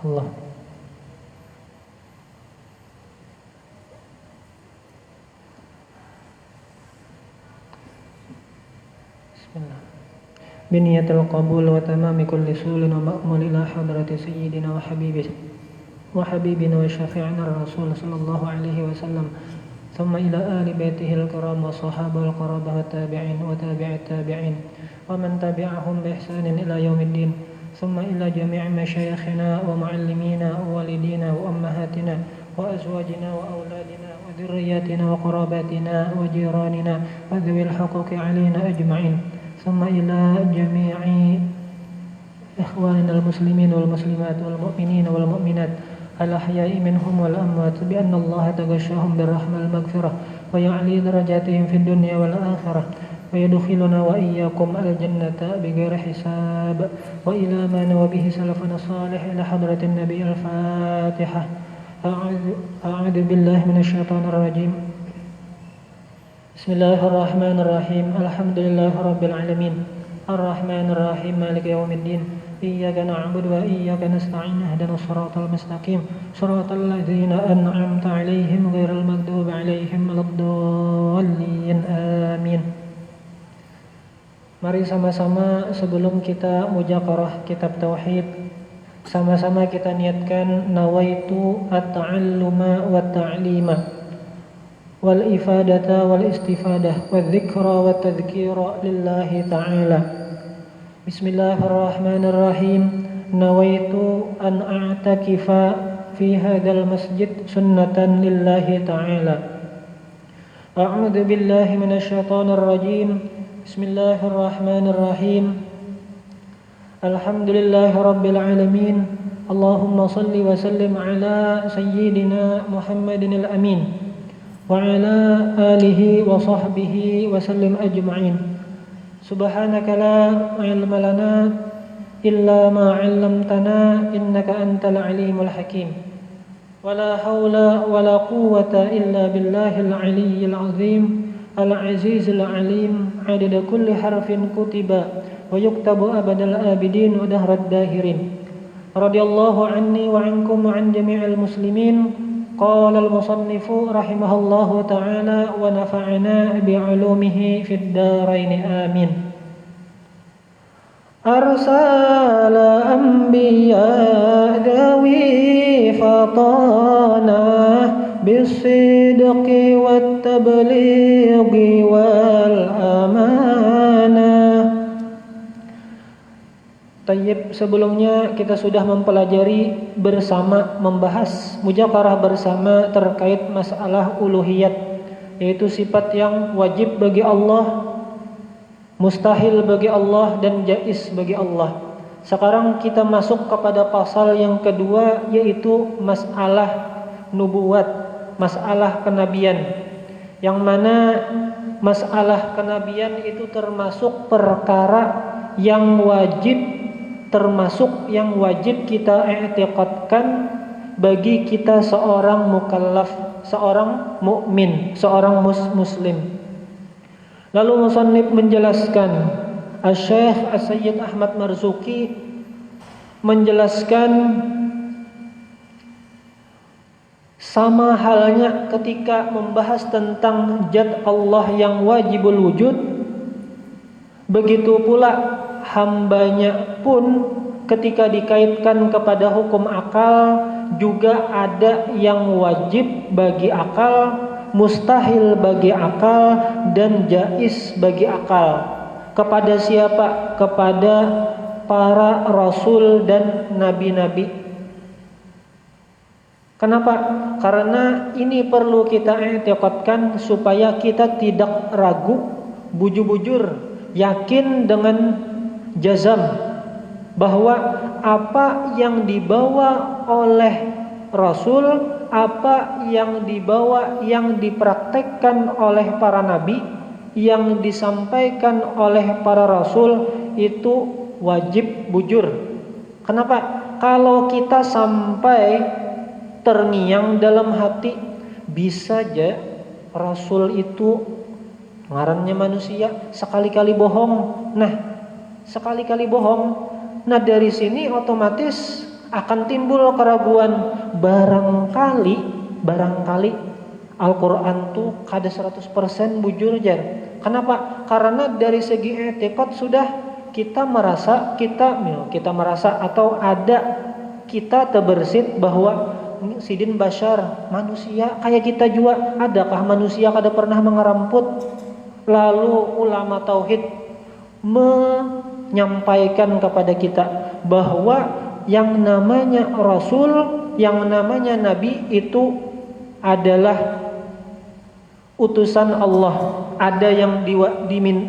Allah. Bismillah. Biniyatil qabul wa tamami kulli sulin wa ma'mul ila hadrati sayyidina wa habibina wa syafi'ina rasul sallallahu alaihi wasallam thumma ila ali baitihil kiram wa sahabal qarabah wa tabi'in wa tabi'it tabi'in wa man tabi'ahum bi ihsanin ila yaumiddin thumma ila jami'i masyayikhina wa muallimina wa walidina wa ummahatina wa azwajina wa auladina wa dhurriyyatina wa qarabatina wa jiranina wa dhawil huquqi alaina ajma'in thumma ila jami'i ikhwanina al-muslimin wal muslimat wal mu'minina wal mu'minat al-ahya'i minhum wal amwat bi anna Allah taghashshahum bir rahmal maghfirah wa ya'li darajatihim fid dunya wal akhirah wa yadkhiluna wa iyyakum al-jannata bighairi hisab wa ila ma nawa bihi salafuna salih ila hadratin nabiy al-fatihah. A'udzu billahi minasy syaithanir rajim. Bismillahirrahmanirrahim. Alhamdulillahirabbil alamin. Arrahmanir rahim. Maliki yaumiddin. Iyyaka na'budu wa iyyaka nasta'in. Ihdinas siratal mustaqim. Siratal ladzina an'amta 'alaihim ghairil maghdubi 'alaihim waladdallin. Amin. Mari sama-sama sebelum kita mudzakarah kitab tauhid, sama-sama kita niatkan nawaitu at-ta'alluma wa at-ta'lima wal ifadata wal istifadah wal dzikra wat tadhkira lillahi ta'ala. Bismillahirrahmanirrahim. Nawaitu an a'takifa fi hadzal masjid sunnatan lillahi ta'ala. A'udzu billahi minasy syaithanir rajim. Bismillahirrahmanirrahim. Alhamdulillahirabbil alamin. Allahumma shalli wa sallim ala sayyidina Muhammadin al-amin wa ala alihi wa sahbihi wa sallim ajma'in. Subhanaka la ilma lana illa ma 'allamtana innaka antal alimul hakim. Wala haula wala quwwata illa billahil aliyyil azim al-azizil alim. Adada kulli harfin kutiba wa yuktabu abadal abidin wa dahrad dahirin. Radiyallahu anni wa ankum wa an jami'il muslimin. Qala al-musannifu rahimahullahu ta'ala wa nafa'ana bi'ulumihi fid dharain amin. Arsala anbiya dawi fatana bisidqi wat tablighi wal amanah. Tayyib, sebelumnya kita sudah mempelajari bersama, membahas mudzakarah bersama terkait masalah uluhiyat, yaitu sifat yang wajib bagi Allah, mustahil bagi Allah, dan jaiz bagi Allah. Sekarang kita masuk kepada pasal yang kedua, yaitu masalah nubuwat, masalah kenabian, yang mana masalah kenabian itu termasuk perkara yang wajib, termasuk yang wajib kita i'tiqadkan bagi kita seorang mukallaf, seorang mukmin, seorang muslim. Lalu musannif menjelaskan, Asy-Syaikh As-Sayyid Ahmad Marzuki menjelaskan sama halnya ketika membahas tentang zat Allah yang wajibul wujud, begitu pula hambanya pun ketika dikaitkan kepada hukum akal juga ada yang wajib bagi akal, mustahil bagi akal, dan jaiz bagi akal. Kepada siapa? Kepada para rasul dan nabi-nabi. Kenapa? Karena ini perlu kita i'tiqadkan supaya kita tidak ragu, bujur-bujur, yakin dengan jazam bahwa apa yang dibawa oleh Rasul, apa yang dibawa, yang dipraktekkan oleh para nabi, yang disampaikan oleh para rasul itu wajib bujur. Kenapa? Kalau kita sampai terngiang dalam hati, bisa aja Rasul itu ngarannya manusia, sekali-kali bohong. Nah, sekali-kali bohong. Nah, dari sini otomatis akan timbul keraguan. Barangkali Al-Quran tuh kada 100% bujur jar. Kenapa? Karena dari segi etikot sudah kita merasa atau ada kita terbersit bahwa sidin bashar, manusia kayak kita juga. Adakah manusia kada pernah mengeramput? Lalu ulama tauhid menyampaikan kepada kita bahwa yang namanya rasul, yang namanya nabi itu adalah utusan Allah. Ada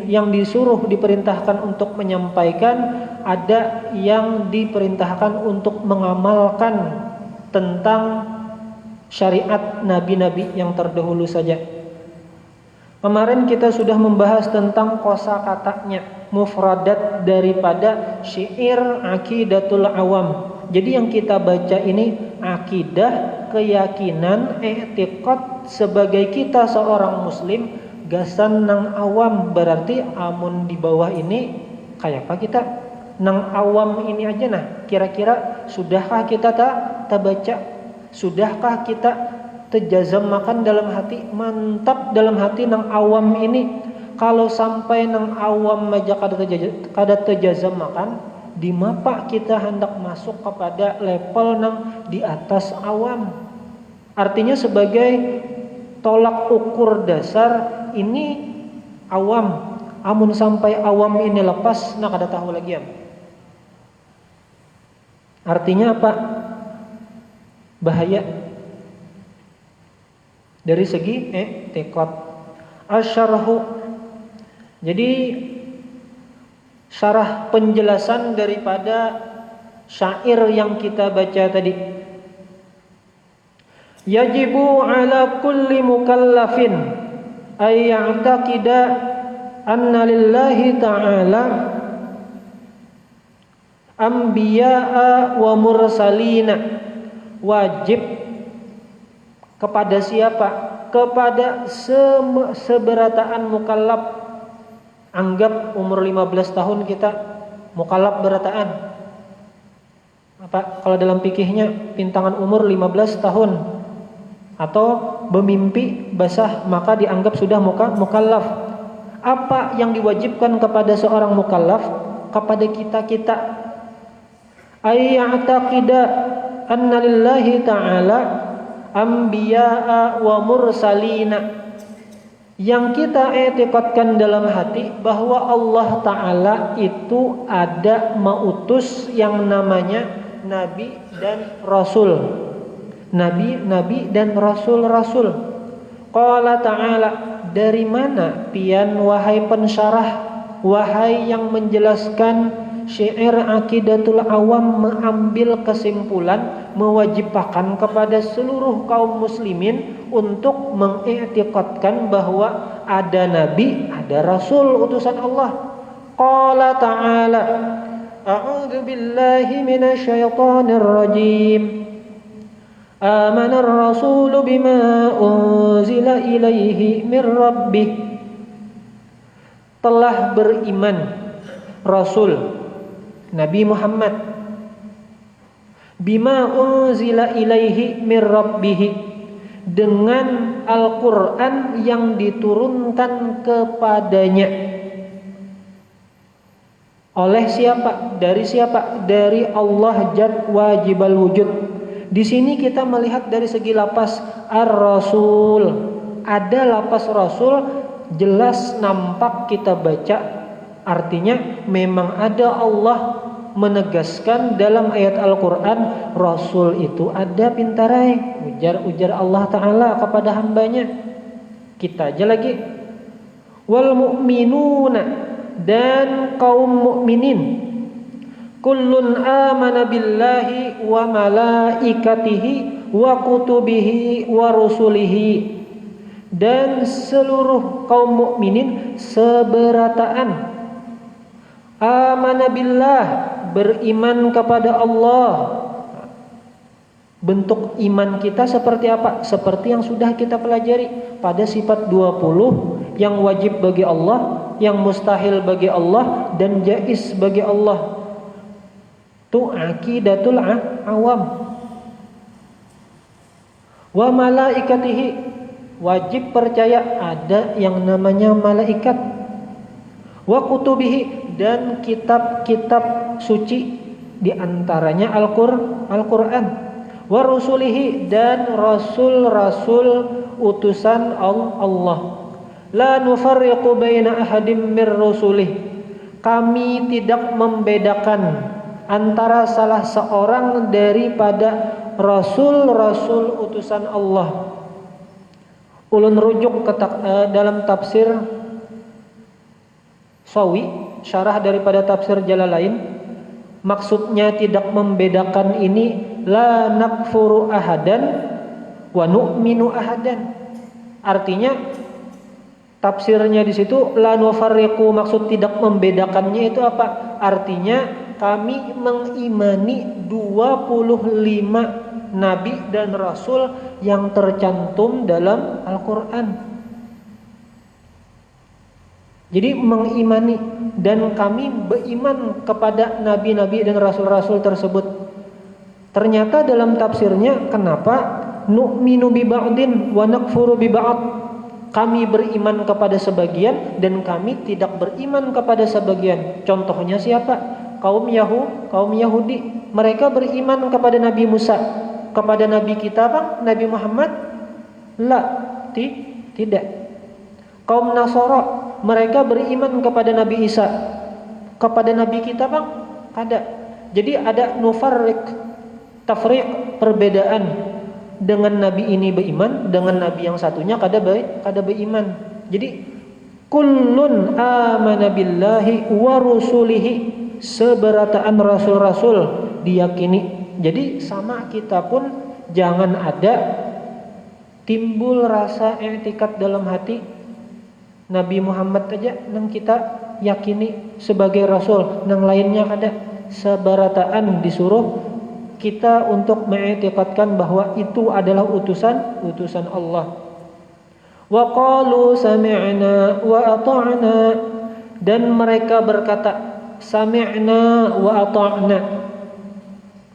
yang disuruh diperintahkan untuk menyampaikan, ada yang diperintahkan untuk mengamalkan tentang syariat nabi-nabi yang terdahulu saja. Kemarin kita sudah membahas tentang kosakatanya, mufradat daripada syair aqidatul awam. Jadi yang kita baca ini akidah, keyakinan, i'tiqad sebagai kita seorang muslim, gasan nang awam. Berarti amun di bawah ini kayak apa kita? Nang awam ini aja nah. Kira-kira sudahkah kita tak baca? Sudahkah kita terjazam makan dalam hati, mantap dalam hati nang awam ini? Kalau sampai nang awam aja kada terjazam makan, di mapa kita hendak masuk kepada level nang di atas awam. Artinya sebagai tolak ukur dasar ini awam. Amun sampai awam ini lepas, nah kada tahu lagi ya. Artinya apa? Bahaya dari segi i'tiqad. Asyarhu, jadi syarah penjelasan daripada syair yang kita baca tadi. Yajibu ala kulli mukallafin ay ya'taqida anna lillahi ta'ala anbiya'a wa mursalina. Wajib kepada siapa? Kepada seberataan mukallaf. Anggap umur 15 tahun kita mukallaf berataan. Apa kalau dalam fikihnya pintangan umur 15 tahun atau bermimpi basah maka dianggap sudah mukallaf. Apa yang diwajibkan kepada seorang mukallaf? Kepada kita ayya'taqida anna lillahi ta'ala anbiya'a wa mursalina. Yang kita i'tiqadkan dalam hati bahwa Allah Ta'ala itu ada mengutus yang namanya Nabi dan Rasul. Nabi dan Rasul. Qala Ta'ala, dari mana pian wahai pensyarah, wahai yang menjelaskan syair aqidatul awam, mengambil kesimpulan mewajibkan kepada seluruh kaum muslimin untuk mengiktikadkan bahwa ada nabi, ada rasul utusan Allah. Qala ta'ala, a'udzu billahi minasyaitonir rajim. Amanar rasulu bima unzila ilaihi mir rabbih. Telah beriman Rasul Nabi Muhammad bima unzila ilaihi mir rabbih, dengan Al-Quran yang diturunkan kepadanya. Oleh siapa? Dari siapa? Dari Allah Jad Wajibal Wujud. Di sini kita melihat dari segi lapas Ar-Rasul. Ada lapas Rasul, jelas nampak kita baca. Artinya memang ada Allah menegaskan dalam ayat Al-Quran, Rasul itu ada pintarai. Ujar Allah Ta'ala kepada hambanya. Kita aja lagi. Wal mu'minuna, dan kaum mukminin. Kullun amana billahi wa malaikatihi wa kutubihi wa rusulihi. Dan seluruh kaum mukminin seberataan. Amana billah, beriman kepada Allah. Bentuk iman kita seperti apa? Seperti yang sudah kita pelajari pada sifat 20 yang wajib bagi Allah, yang mustahil bagi Allah, dan jaiz bagi Allah. Itu aqidatul awam. Wa malaikatihi, wajib percaya ada yang namanya malaikat. Wa kutubihi, dan kitab-kitab suci, di antaranya Al-Qur'an. Wa rusulihi, dan rasul-rasul utusan Allah. La nufarriqu baina ahadim mir rusulih, kami tidak membedakan antara salah seorang daripada rasul-rasul utusan Allah. Ulun rujuk ke dalam tafsir Sawi, syarah daripada tafsir Jalalain. Maksudnya tidak membedakan ini, la nakfuru ahadan wa nu'minu ahadan. Artinya tafsirnya di situ la nufarriqu, maksud tidak membedakannya itu apa? Artinya kami mengimani 25 nabi dan rasul yang tercantum dalam Al-Qur'an. Jadi mengimani, dan kami beriman kepada nabi-nabi dan rasul-rasul tersebut. Ternyata dalam tafsirnya, kenapa nu'minu bi ba'din wa nakfuru bi ba'd? Kami beriman kepada sebagian dan kami tidak beriman kepada sebagian. Contohnya siapa? Kaum Yahudi. Mereka beriman kepada Nabi Musa. Kepada Nabi kita bang, Nabi Muhammad? Tidak. Kaum Nasara, mereka beriman kepada Nabi Isa. Kepada Nabi kita bang? Ada. Jadi ada tafriq, perbedaan. Dengan nabi ini beriman, dengan nabi yang satunya kada beriman. Jadi kullun amana billahi wa rusulihi, seberataan rasul-rasul diyakini. Jadi sama kita pun jangan ada timbul rasa i'tikad dalam hati Nabi Muhammad aja nang kita yakini sebagai rasul, nang lainnya kada. Seberataan disuruh kita untuk mengiktikadkan bahwa itu adalah utusan Allah. Wa qalu sami'na wa ata'na, dan mereka berkata sami'na wa ata'na.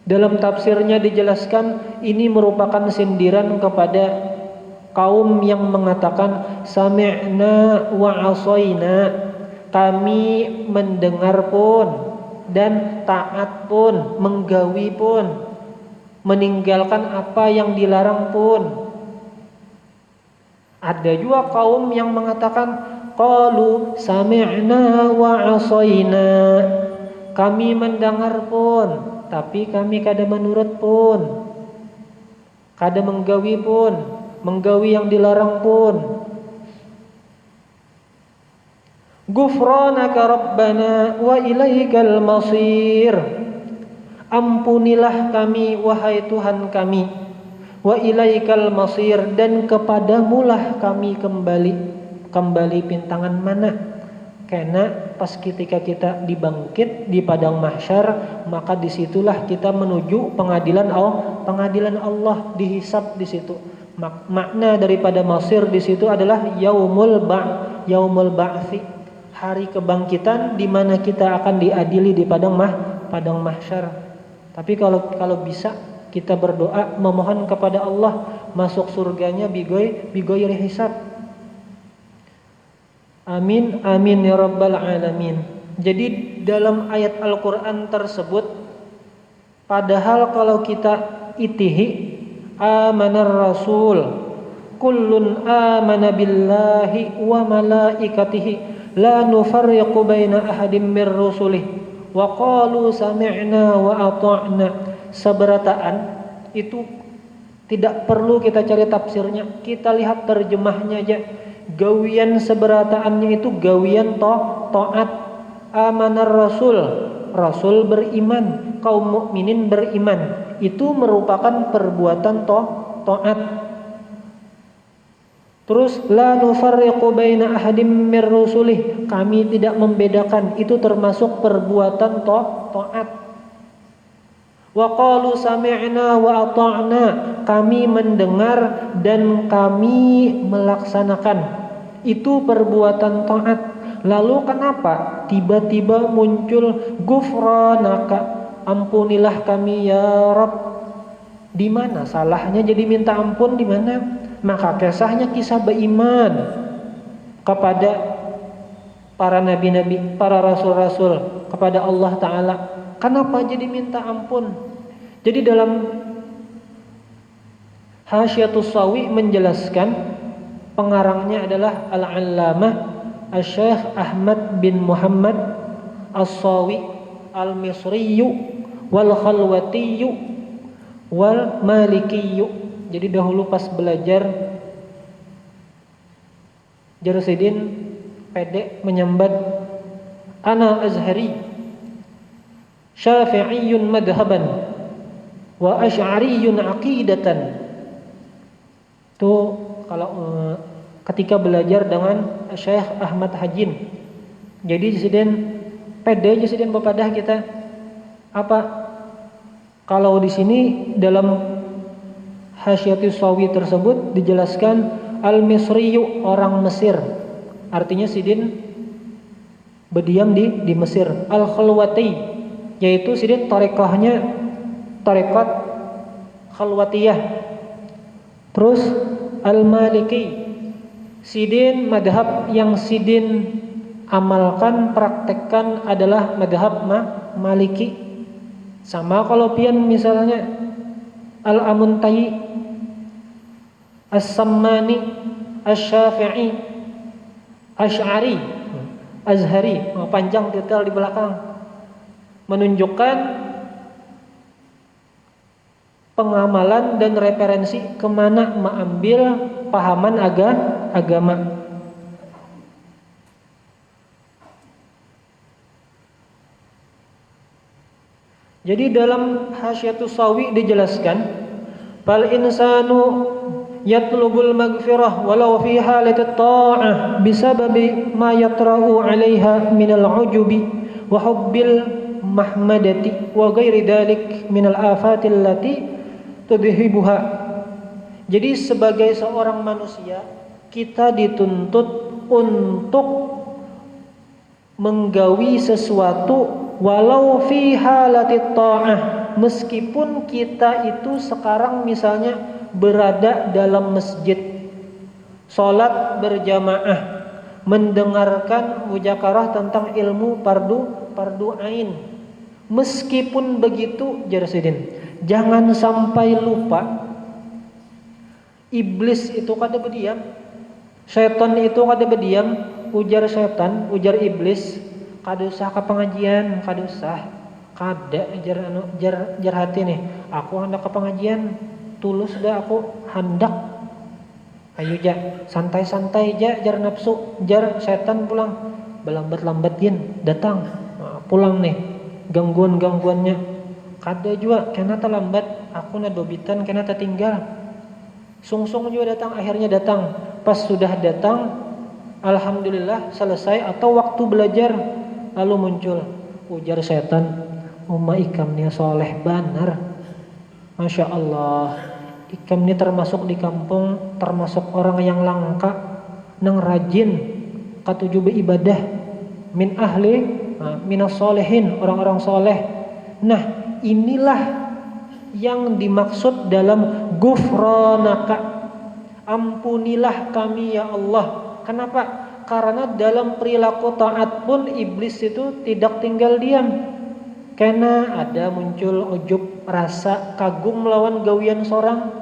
Dalam tafsirnya dijelaskan ini merupakan sindiran kepada kaum yang mengatakan sami'na wa asayna, kami mendengar pun dan taat pun, menggawi pun, meninggalkan apa yang dilarang pun. Ada juga kaum yang mengatakan qalu sami'na wa asayna, kami mendengar pun tapi kami kada menurut pun, kada menggawi pun, menggawi yang dilarang pun. Ghufranaka rabbana wa ilaikal masir, ampunilah kami wahai Tuhan kami, wa ilaikal masir, dan kepadamulah kami kembali pintangan mana. Karena pas ketika kita dibangkit di padang mahsyar, maka disitulah kita menuju pengadilan Allah, dihisab di situ. Makna daripada masir di situ adalah yaumul ba'tsi, hari kebangkitan di mana kita akan diadili di padang mahsyar. Tapi kalau bisa kita berdoa memohon kepada Allah masuk surganya bigoy hisab. Amin amin ya rabbal alamin. Jadi dalam ayat Al-Qur'an tersebut, padahal kalau kita itihi amanar rasul kullun amana billahi wa malaikatihi la nufarriqu baina ahadim mir rusulih wa qalu sami'na wa ata'na. Seberataan itu tidak perlu kita cari tafsirnya, kita lihat terjemahnya aja. Gawian seberataannya itu gawian taat. Amanar rasul beriman, kaum mukminin beriman, itu merupakan perbuatan taat. Terus la nufarriqu baina ahadim mir rusulih, kami tidak membedakan, itu termasuk perbuatan taat. Wa qalu sami'na wa ata'na, kami mendengar dan kami melaksanakan, itu perbuatan taat. Lalu kenapa tiba-tiba muncul ghufranaka, ampunilah kami ya Rabb. Di mana salahnya jadi minta ampun, di mana? Maka kisahnya kisah beriman kepada para nabi-nabi, para rasul-rasul, kepada Allah Ta'ala. Kenapa jadi minta ampun? Jadi dalam Hasyiatus Shawi menjelaskan, pengarangnya adalah Al-Allamah Asy-Syaikh Ahmad bin Muhammad As-Shawi Al-Misriyu wal Khalwatiyu wal Malikiyu. Jadi dahulu pas belajar Jarsidin pede menyambat, ana azhari syafi'iyun madhaban wa asy'ariyun aqidatan. Itu kalau ketika belajar dengan Syekh Ahmad Hajin. Jadi Jarsidin pede, Jarsidin bepadah kita apa? Kalau di sini dalam Hasyiatus Shawi tersebut dijelaskan Al-Misriyu, orang Mesir. Artinya Sidin berdiam di Mesir. Al-Khalwati, yaitu Sidin tarekahnya tarekat Khalwatiyah. Terus Al-Maliki, Sidin madhab yang Sidin amalkan, praktekkan adalah madhab Maliki. Sama kalau pian misalnya Al-Amuntai, As-Sammani, Asy-Syafi'i, Asy'ari, Azhari, panjang detail di belakang, menunjukkan pengamalan dan referensi kemana mengambil pahaman agama. Jadi dalam Hasyiatus Shawi dijelaskan, fal insanu yatlubul maghfirah walau fi halatit ta'ah bisababi ma yatra'u 'alaiha minal 'ujubi wa hubbil mahmadati wa ghairi dzalik minal afatil lati tudhibuha. Jadi sebagai seorang manusia kita dituntut untuk menggawi sesuatu walau fi halatit ta'ah, meskipun kita itu sekarang misalnya berada dalam masjid, sholat berjamaah, mendengarkan mujakarah tentang ilmu fardu ain. Meskipun begitu, Jarsidin, jangan sampai lupa iblis itu kada berdiam, setan itu kada berdiam. Ujar setan, ujar iblis, kada usah ke pengajian, kada usah, kada jar hati nih, aku hendak ke pengajian, tulus dah aku hendak, ayo ja, santai-santai ja, jar nafsu, jar setan pulang, belambat-lambatin datang, pulang nih, gangguan-gangguannya, kada juga, kena terlambat, aku na dobitan, kena tertinggal, sung-sung juga datang, akhirnya datang, pas sudah datang, alhamdulillah selesai atau waktu belajar, lalu muncul, ujar setan, umma ikamnya soleh banar, masya Allah, ikam ini termasuk di kampung, termasuk orang yang langka, nang rajin, katuju beribadah, min ahli, minas solehin, orang-orang soleh. Nah inilah yang dimaksud dalam gufranaka, ampunilah kami ya Allah. Kenapa? Karena dalam perilaku taat pun iblis itu tidak tinggal diam. Karena ada muncul ujub, rasa kagum melawan gawian sorang.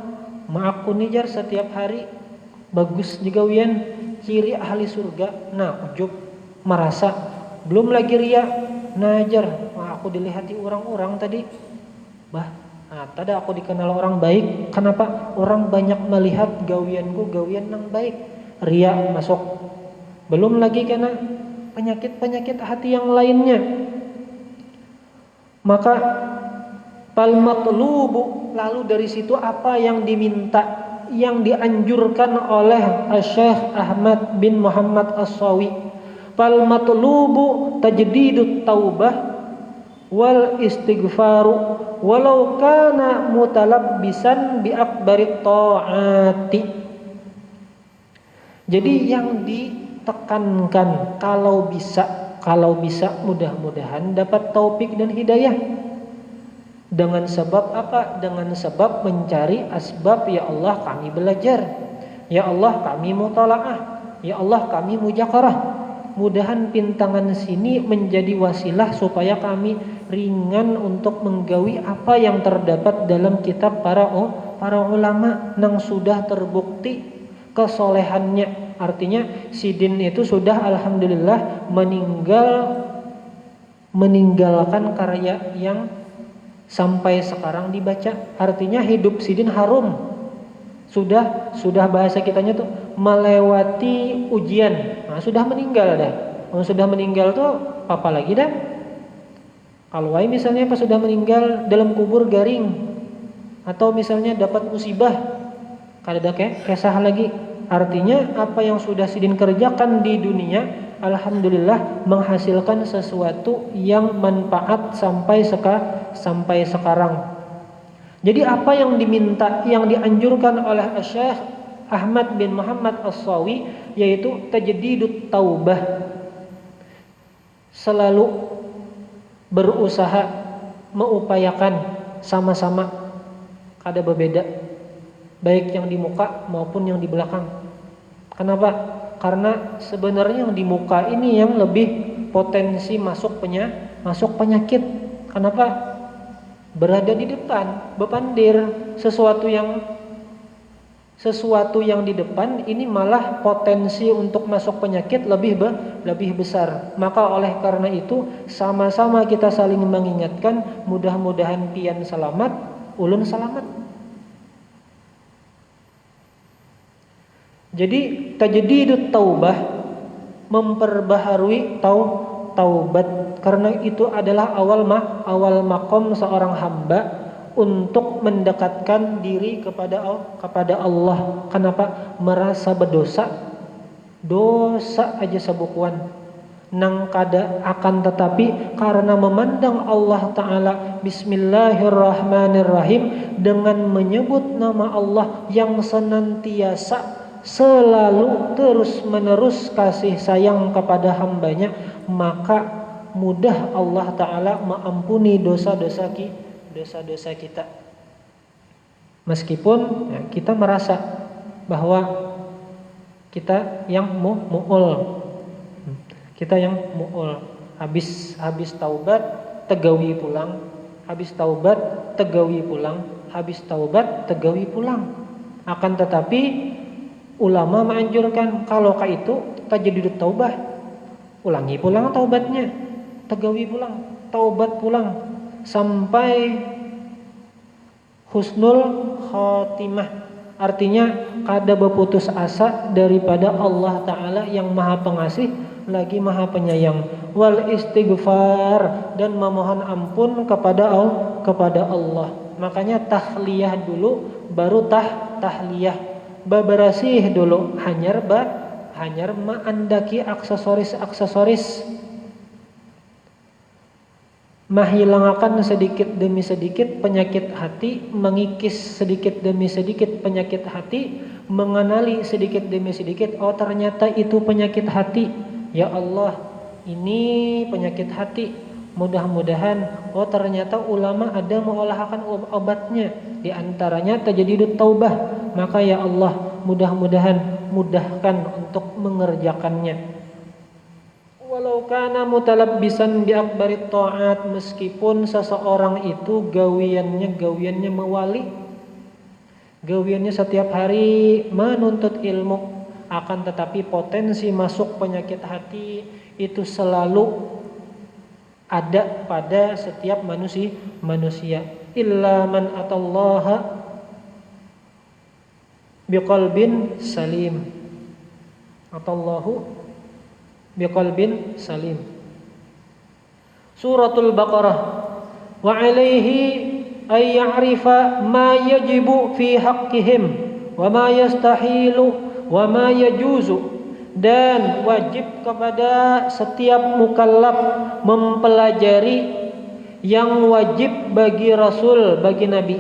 Aku nijar setiap hari bagus di gawian, ciri ahli surga. Nah ujub, merasa, belum lagi ria, najar. Aku dilihati orang-orang tadi, tadi aku dikenal orang baik. Kenapa? Orang banyak melihat gawianku, gawian yang baik. Ria masuk. Belum lagi karena penyakit-penyakit hati yang lainnya. Maka fal matlubu, lalu dari situ apa yang diminta, yang dianjurkan oleh Syekh Ahmad bin Muhammad As-Shawi. Fal matlubu tajdidut taubah wal istighfaru walau kana mutalabbisan bi akbarit ta'ati. Jadi yang ditekankan, kalau bisa mudah-mudahan dapat taufik dan hidayah. Dengan sebab apa? Dengan sebab mencari asbab. Ya Allah kami belajar, ya Allah kami mutalaah, ya Allah kami mujakarah. Mudahan pintangan sini menjadi wasilah supaya kami ringan untuk menggawi apa yang terdapat dalam kitab para ulama yang sudah terbukti kesolehannya. Artinya Sidin itu sudah alhamdulillah meninggalkan karya yang sampai sekarang dibaca. Artinya hidup Sidin harum. Sudah bahasa kitanya tuh melewati ujian. Nah, sudah meninggal dah. Kalau sudah meninggal tuh apa lagi dah? Kalau misalnya pas sudah meninggal dalam kubur garing, atau misalnya dapat musibah, kada ada kesah lagi. Artinya apa yang sudah Sidin kerjakan di dunia, alhamdulillah menghasilkan sesuatu yang manfaat sampai sekarang. Jadi apa yang diminta, yang dianjurkan oleh Syekh Ahmad bin Muhammad As-Sawi, yaitu tajdidut taubah. Selalu berusaha mengupayakan sama-sama, kada berbeda, baik yang di muka maupun yang di belakang. Kenapa? Karena sebenarnya yang di muka ini yang lebih potensi masuk penyakit. Kenapa? Berada di depan, bepandir sesuatu yang di depan ini malah potensi untuk masuk penyakit lebih besar. Maka oleh karena itu sama-sama kita saling mengingatkan, mudah-mudahan pian selamat, ulun selamat. Jadi tajdidut taubah, memperbaharui taubat, karena itu adalah awal makom seorang hamba untuk mendekatkan diri kepada Allah. Kenapa? Merasa berdosa, dosa aja sebukuan nang kada akan, tetapi karena memandang Allah Ta'ala, Bismillahirrahmanirrahim, dengan menyebut nama Allah yang senantiasa selalu terus menerus kasih sayang kepada hambanya, maka mudah Allah Ta'ala mengampuni dosa-dosa kita. Meskipun kita merasa bahwa kita yang mu'ul, habis taubat tegawi pulang, habis taubat tegawi pulang. Akan tetapi ulama menganjurkan kalau itu tajdidut taubah, ulangi pulang taubatnya, tegawi pulang, taubat pulang sampai husnul khotimah. Artinya kada berputus asa daripada Allah Ta'ala yang maha pengasih lagi maha penyayang. Wal istighfar, dan memohon ampun kepada Allah. Makanya tahliyah dulu baru tahliyah. Babarasih dulu hanyar maandaki aksesoris menghilangkan sedikit demi sedikit penyakit hati, mengikis sedikit demi sedikit penyakit hati, mengenali sedikit demi sedikit, oh ternyata itu penyakit hati, ya Allah ini penyakit hati. Mudah-mudahan oh ternyata ulama ada mengolahkan obatnya, di antaranya tajdidut taubah. Maka ya Allah mudah-mudahan mudahkan untuk mengerjakannya. Walau kana mutalabbisan bi akbarit ta'at, meskipun seseorang itu gawiannya mewali, gawiannya setiap hari menuntut ilmu, akan tetapi potensi masuk penyakit hati itu selalu ada pada setiap manusia. Illa man atallaha biqalbin salim, atallahu biqalbin salim. Suratul Baqarah. Wa alaihi ay ya'rifa ma yajibu fi haqqihim wa ma yastahilu wa ma yajuzu, dan wajib kepada setiap mukallaf mempelajari yang wajib bagi Rasul, bagi Nabi,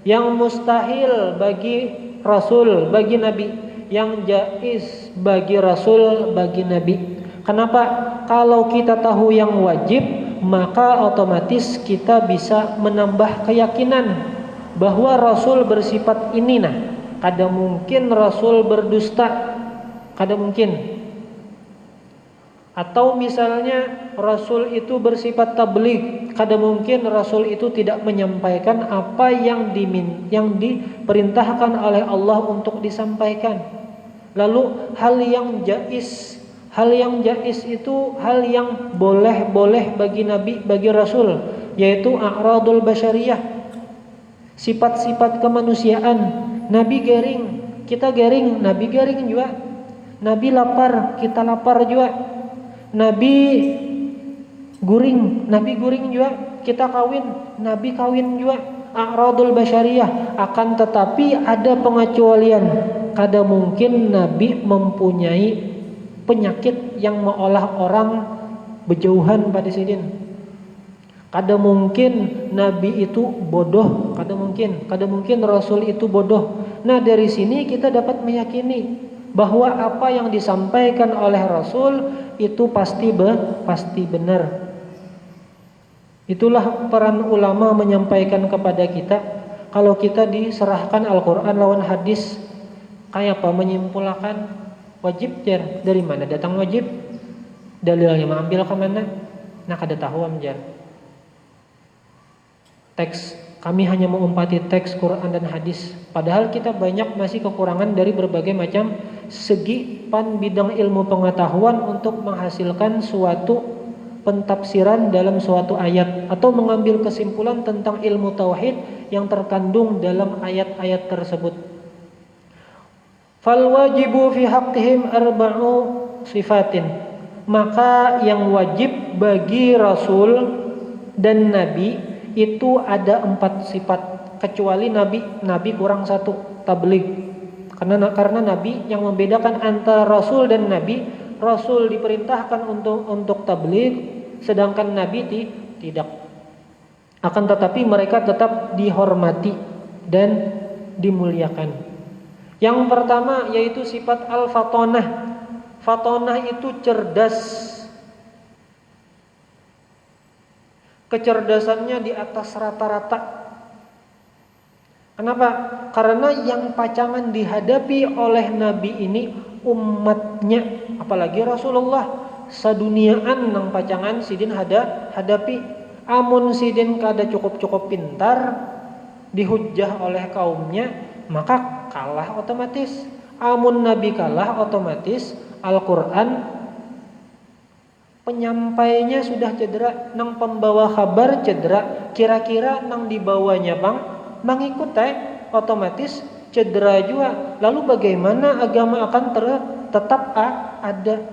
yang mustahil bagi Rasul, bagi Nabi, yang jaiz bagi Rasul, bagi Nabi. Kenapa? Kalau kita tahu yang wajib, maka otomatis kita bisa menambah keyakinan bahwa Rasul bersifat ini. Nah, kada mungkin Rasul berdusta, kada mungkin. Atau misalnya Rasul itu bersifat tabligh, kada mungkin Rasul itu tidak menyampaikan apa yang diperintahkan oleh Allah untuk disampaikan. Lalu hal yang jaiz itu hal yang boleh bagi Nabi, bagi Rasul, yaitu a'radul basyariyah, sifat-sifat kemanusiaan. Nabi garing, kita garing, Nabi garing juga. Nabi lapar, kita lapar juga. Nabi guring, Nabi guring juga. Kita kawin, Nabi kawin juga. A'radul basyariyah. Akan tetapi ada pengecualian. Kada mungkin Nabi mempunyai penyakit yang mengolah orang berjauhan pada sidin. Kada mungkin Nabi itu bodoh, kada mungkin Rasul itu bodoh. Nah, dari sini kita dapat meyakini bahwa apa yang disampaikan oleh Rasul itu pasti benar. Itulah peran ulama menyampaikan kepada kita. Kalau kita diserahkan Al-Quran lawan hadis, kayak apa menyimpulkan wajib jar? Dari mana datang wajib? Dalilnya mengambil ke mana? Nah, kada tahu amjar. Teks, kami hanya mengumpati teks Quran dan hadis. Padahal kita banyak masih kekurangan dari berbagai macam segi bidang ilmu pengetahuan untuk menghasilkan suatu pentafsiran dalam suatu ayat atau mengambil kesimpulan tentang ilmu tauhid yang terkandung dalam ayat-ayat tersebut. Fal wajibu fi haqqihim arba'u sifatin. Maka yang wajib bagi Rasul dan Nabi itu ada 4 sifat, kecuali Nabi kurang 1, tabligh. Karena Nabi yang membedakan antara Rasul dan Nabi, Rasul diperintahkan untuk tabligh, sedangkan Nabi tidak. Akan tetapi mereka tetap dihormati dan dimuliakan. Yang pertama yaitu sifat al-fatonah. Fatonah itu cerdas. Kecerdasannya di atas rata-rata. Kenapa? Karena yang pacangan dihadapi oleh Nabi ini umatnya, apalagi Rasulullah. Saduniaan nang pacangan sidin hadapi. Amun sidin kada cukup pintar, dihujjah oleh kaumnya, maka kalah otomatis. Amun Nabi kalah otomatis, Al-Quran penyampainya sudah cedera, nang pembawa kabar cedera, kira-kira nang dibawanya mengikut otomatis cedera juga. Lalu bagaimana agama akan tetap ada?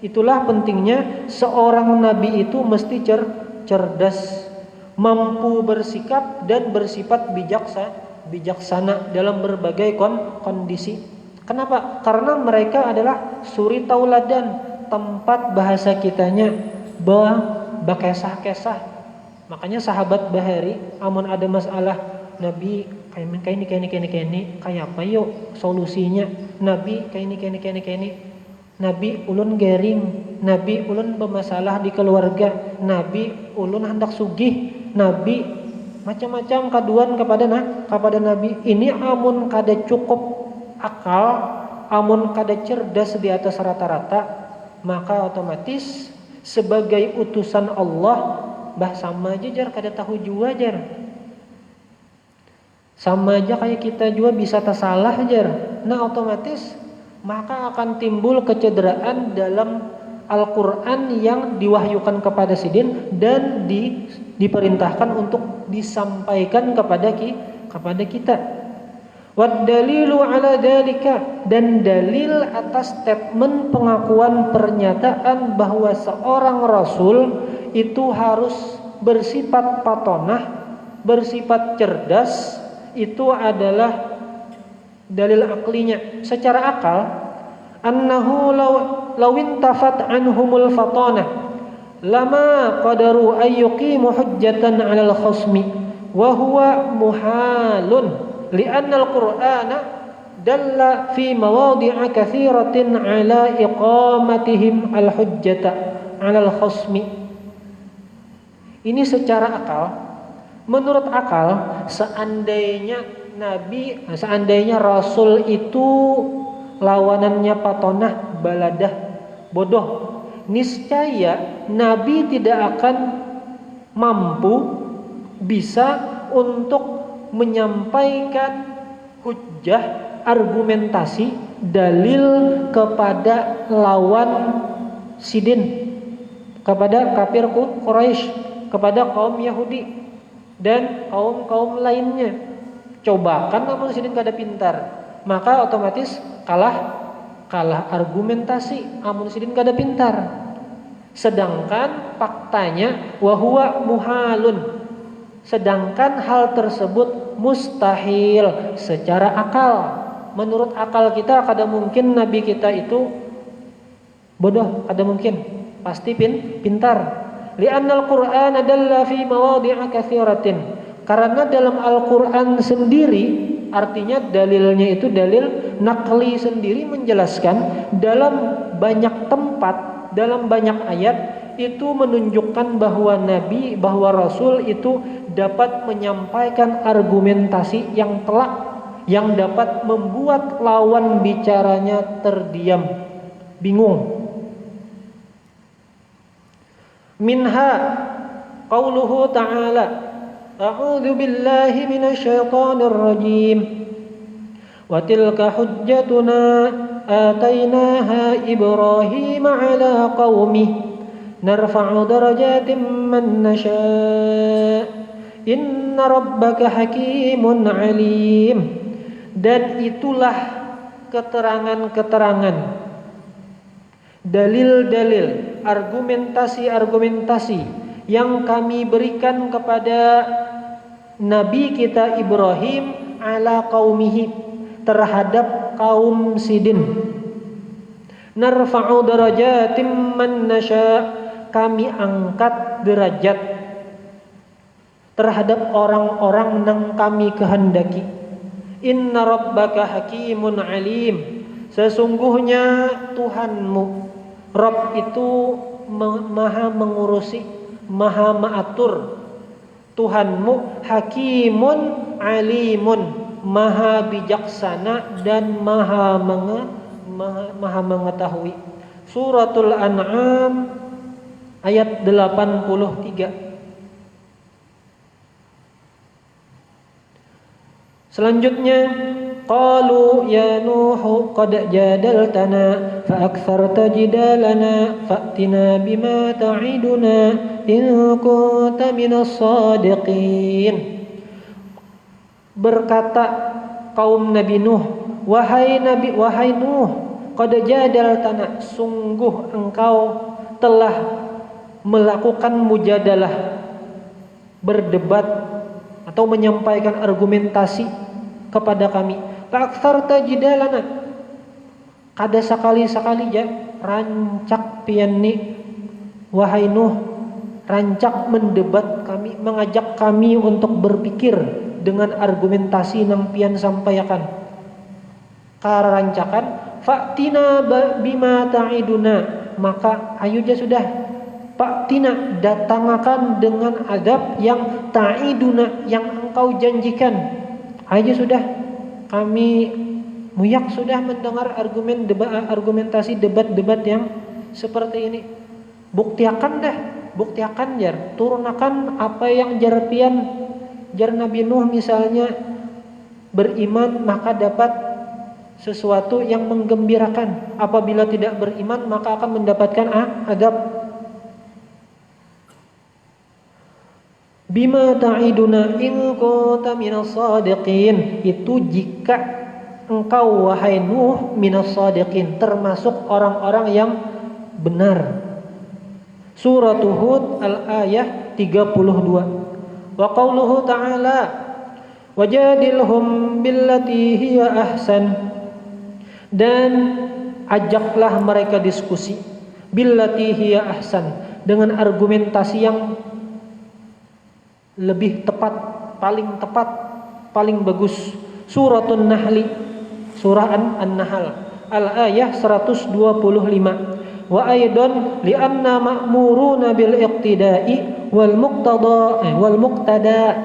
Itulah pentingnya seorang nabi itu mesti cerdas, mampu bersikap dan bersifat bijaksana dalam berbagai kondisi. Kenapa? Karena mereka adalah suri tauladan, tempat bahasa kitanya bakesah-kesah. Makanya sahabat bahari amun ada masalah Nabi kayak ini kayak apa yuk solusinya? Nabi kayak ini. Nabi ulun garing, Nabi ulun bermasalah di keluarga, Nabi ulun hendak sugih, Nabi macam-macam kaduan kepada Nabi. Ini amun kada cukup akal, amun kada cerdas di atas rata-rata, maka otomatis sebagai utusan Allah sama aja jar kada tahu jua jar. Sama aja kayak kita juga bisa tersalah jar. Nah, otomatis maka akan timbul kecederaan dalam Al-Quran yang diwahyukan kepada sidin dan diperintahkan untuk disampaikan kepada kita. Wad dalilu ala dalika, dan dalil atas statement pengakuan pernyataan bahwa seorang rasul itu harus bersifat patonah, bersifat cerdas, itu adalah dalil aklinya. Secara akal, annahu law intafat anhumul fatonah lama qadaru ayyuqimu hujjatan 'alal khasmi wa huwa muhalun. لأن القرآن دل في مواضع كثيرة على إقامتهم الحجة على الخصم. Ini secara akal, menurut akal, seandainya Rasul itu lawanannya patonah, baladah, bodoh, niscaya Nabi tidak akan mampu bisa untuk menyampaikan hujjah, argumentasi, dalil kepada lawan sidin, kepada kafir Quraisy, kepada kaum Yahudi dan kaum-kaum lainnya. Cobakan namun sidin kada pintar, maka otomatis kalah argumentasi amun sidin kada pintar. Sedangkan faktanya wahuwa muhalun, sedangkan hal tersebut mustahil secara akal. Menurut akal kita kada mungkin Nabi kita itu bodoh, kada mungkin, pasti pintar. Li'anna al-Qur'an dalla fi mawadhi'a katsiratin. Karena dalam Al-Qur'an sendiri, artinya dalilnya itu dalil nakli sendiri, menjelaskan dalam banyak tempat, dalam banyak ayat itu menunjukkan bahwa Nabi, bahwa Rasul itu dapat menyampaikan argumentasi yang telak, yang dapat membuat lawan bicaranya terdiam, bingung. Minha qauluhu ta'ala, a'udzu billahi minasy syaithanir rajim, wa tilka hujjatuna atainaha Ibrahim 'ala qaumihi narfa'u darajatin man nasha' inna rabbaka hakimun 'alim. Dan itulah keterangan-keterangan, dalil-dalil, argumentasi-argumentasi yang kami berikan kepada Nabi kita Ibrahim ala qaumihi, terhadap kaum sidin. Narfa'u darajatim man nasha', kami angkat derajat terhadap orang-orang yang kami kehendaki. Inna rabbaka hakimun alim, sesungguhnya Tuhanmu, Rabb itu maha mengurusi, maha mengatur. Tuhanmu hakimun alimun, maha bijaksana dan maha mengetahui. Suratul An'am ayat 83. Selanjutnya, qalu ya Nuh qad jadaltana fa aktsarta jidalana fa'tina bima ta'iduna in kunta minas shadiqin. Berkata kaum Nabi Nuh, wahai Nuh, qad jadaltana, sungguh engkau telah melakukan mujadalah, berdebat atau menyampaikan argumentasi kepada kami. Fa'aktsarta jidalana, kada sekali-sekali ja rancak pianni wahai Nuh, rancak mendebat kami, mengajak kami untuk berpikir dengan argumentasi yang pian sampaikan. Karancakan fa'tina bima ta'iduna, maka ayo ja sudah, fa'tina, datangkan dengan adab yang ta'iduna, yang engkau janjikan. Ayo sudah, kami muyak sudah mendengar argumentasi debat-debat yang seperti ini. Buktiakan jar, turunakan apa yang jar Nabi Nuh misalnya beriman maka dapat sesuatu yang menggembirakan. Apabila tidak beriman maka akan mendapatkan adab. Bima ta'iduna in kunta minas shadiqin, itu jika engkau wahai Nuh minas shadiqin, termasuk orang-orang yang benar. Surah Hud al-ayah 32. Wa qauluhu ta'ala wajadilhum billati hiya ahsan, dan ajaklah mereka diskusi billati hiya ahsan, dengan argumentasi yang lebih tepat, paling bagus. Surah An-Nahl al-ayah 125. wa aidan li'anna ma'muruna bil iqtida'i wal muqtada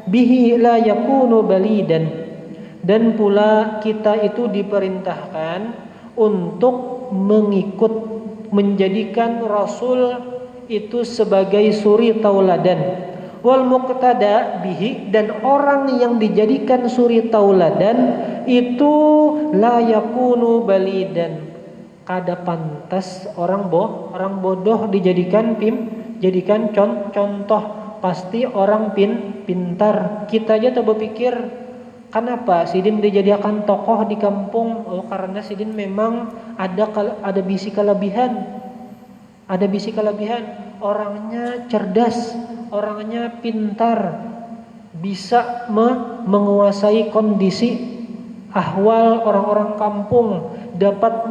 bihi la yakunu balidan. Dan pula kita itu diperintahkan untuk mengikut, menjadikan Rasul itu sebagai suri tauladan. Wal muqtada bihi, dan orang yang dijadikan suri tauladan itu la yakunu balidan, kada pantas orang bodoh dijadikan jadikan contoh. Pasti orang pintar. Kita aja tuh berpikir, kenapa Sidin dijadikan tokoh di kampung? Oh, karena Sidin memang ada bisi kelebihan. Ada bisi kelebihan. Orangnya cerdas, orangnya pintar, bisa menguasai kondisi ahwal orang-orang kampung, dapat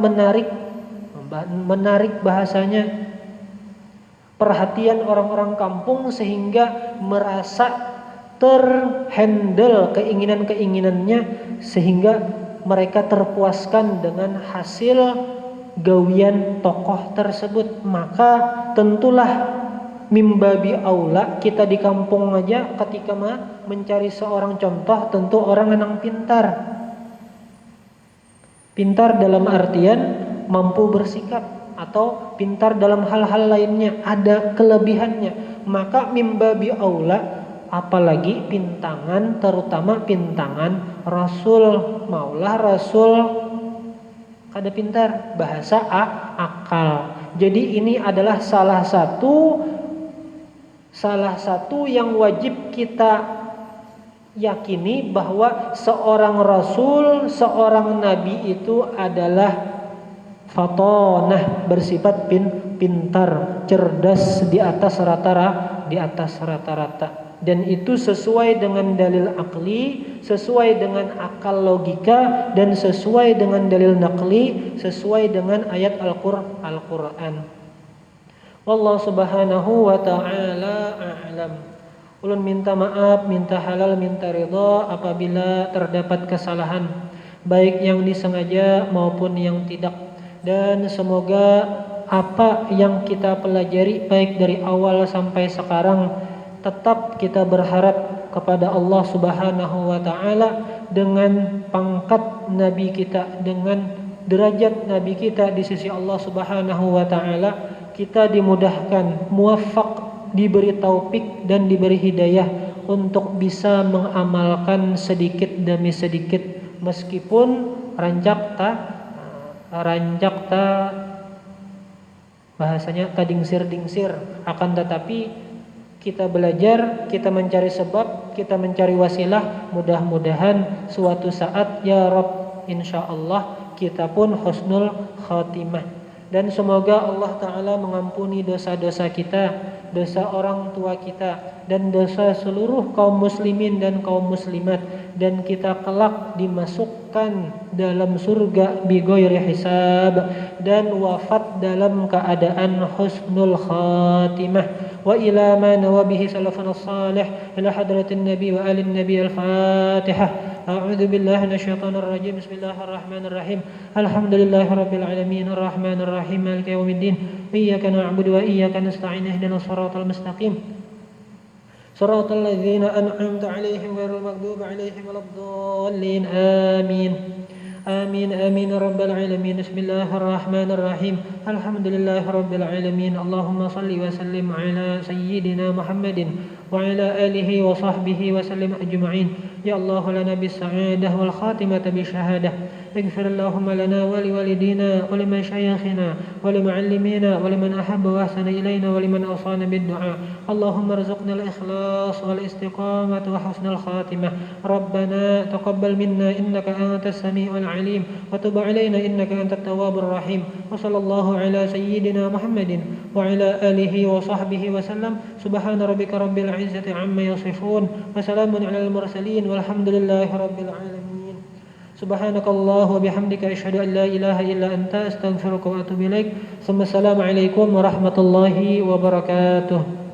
menarik bahasanya perhatian orang-orang kampung sehingga merasa terhandle keinginan-keinginannya, sehingga mereka terpuaskan dengan hasil gawian tokoh tersebut. Maka tentulah mimbabi aula kita di kampung aja ketika mencari seorang contoh, tentu orang yang pintar. Pintar dalam artian mampu bersikap, atau pintar dalam hal-hal lainnya, ada kelebihannya. Maka mimbabi aula, apalagi pintangan, terutama pintangan Rasul. Maulah Rasul kada pintar, bahasa akal. Jadi ini adalah salah satu yang wajib kita yakini, bahwa seorang Rasul, seorang Nabi itu adalah fatonah, bersifat pintar, cerdas, di atas rata-rata. Dan itu sesuai dengan dalil akli, sesuai dengan akal logika, dan sesuai dengan dalil naqli, sesuai dengan ayat Al-Qur'an. Wallahu subhanahu wa ta'ala a'lam. Ulun minta maaf, minta halal, minta ridha apabila terdapat kesalahan, baik yang disengaja maupun yang tidak. Dan semoga apa yang kita pelajari baik dari awal sampai sekarang, tetap kita berharap kepada Allah Subhanahu wa ta'ala dengan pangkat Nabi kita, dengan derajat Nabi kita di sisi Allah Subhanahu wa ta'ala, kita dimudahkan, muwaffaq, diberi taufik dan diberi hidayah untuk bisa mengamalkan sedikit demi sedikit, meskipun rancak ta bahasanya tadingsir-dingsir, akan tetapi kita belajar, kita mencari sebab, kita mencari wasilah. Mudah-mudahan suatu saat ya Rabb, insyaallah kita pun husnul khatimah. Dan semoga Allah Ta'ala mengampuni dosa-dosa kita, dosa orang tua kita, dan dosa seluruh kaum muslimin dan kaum muslimat. Dan kita kelak dimasukkan dalam surga bighairi hisab, dan wafat dalam keadaan husnul khatimah. Wa ila ma nawabihi salafun salih ila hadratin nabi wa alin nabi al-fatihah. A'udzu billahi minasyaitonir rajim. Bismillahirrahmanirrahim. Alhamdulillahi rabbil alamin arrahmanir rahim maliki yaumiddin. Iyyaka na'budu wa iyyaka nasta'in ihdinas siratal mustaqim. Siratal ladzina an'amta 'alaihim ghairil maghdubi 'alaihim waladdallin. Amin. Amin amin rabbal alamin. Bismillahirrahmanirrahim. Alhamdulillahi rabbil alamin. Allahumma salli wa sallim ala sayyidina Muhammadin wa ala alihi wa sahbihi wa sallim ajma'in. Ya Allah lana bis sa'adah wal khatimata bi syahadah. اغفر اللهم لنا ولوالدينا ولمشايخنا ولمعلمينا ولمن أحب وأحسن إلينا ولمن أوصانا بالدعاء. اللهم ارزقنا الإخلاص والاستقامة وحسن الخاتمة. ربنا تقبل منا إنك أنت السميع العليم وتب علينا إنك أنت التواب الرحيم. وصلى الله على سيدنا محمد وعلى آله وصحبه وسلم. سبحان ربك رب العزة عما يصفون وسلام على المرسلين والحمد لله رب العالمين. Subhanakallah wa bihamdika asyhadu an la ilaha illa anta astaghfiruka wa atubu ilaik. Assalamualaikum warahmatullahi wabarakatuh.